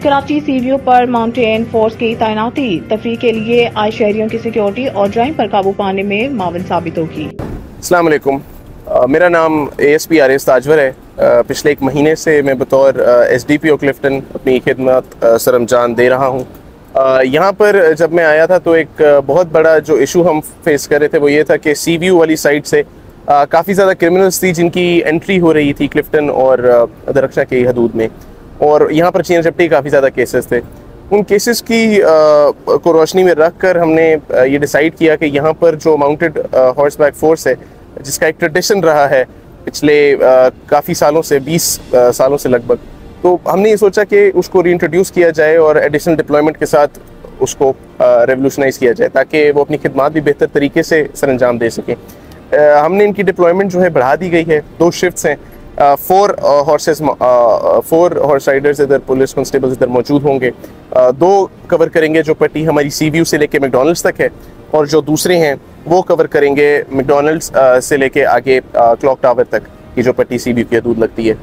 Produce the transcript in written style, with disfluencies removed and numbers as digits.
कराची सीवीओ पर mountain force की तैनाती तफरीह के लिए आए शहरियों की सिक्योरिटी और ड्राइंग पर काबू पाने में मावन साबित होगी। अस्सलाम वालेकुम। मेरा नाम ASP आरिस ताजवर है। पिछले एक महीने से मैं बतौर SDPO क्लिफ्टन अपनी खिदमत सरअंजाम दे रहा हूँ। यहाँ पर जब मैं आया था तो एक बहुत बड़ा जो इशू हम फेस कर रहे थे वो ये था कि CVU वाली साइड से काफ़ी ज़्यादा क्रिमिनल्स थी जिनकी एंट्री हो रही थी क्लिफ्टन और दरख्शा की हदूद में, और यहाँ पर चेन झपटी काफ़ी ज़्यादा केसेस थे। उन केसेस की को रोशनी में रख कर हमने ये डिसाइड किया कि यहाँ पर जो माउंटेड हॉर्स बैक फोर्स है जिसका एक ट्रेडिशन रहा है पिछले काफ़ी सालों से 20 सालों से लगभग, तो हमने ये सोचा कि उसको रीइंट्रोड्यूस किया जाए और एडिशनल डिप्लॉयमेंट के साथ उसको रेवोल्यूशनाइज किया जाए ताकि वो अपनी खिदमत भी बेहतर तरीके से सरअंजाम दे सकें। हमने इनकी डिप्लॉयमेंट जो है बढ़ा दी गई है। 2 शिफ्ट्स हैं। 4 हॉर्स राइडर्स इधर, पुलिस कांस्टेबल्स इधर मौजूद होंगे। 2 कवर करेंगे जो पट्टी हमारी CVU से लेके मैकडॉनल्ड्स तक है, और जो दूसरे हैं वो कवर करेंगे मैकडॉनल्ड्स से लेके आगे क्लॉक टावर तक की जो पट्टी CVU की हदूद लगती है।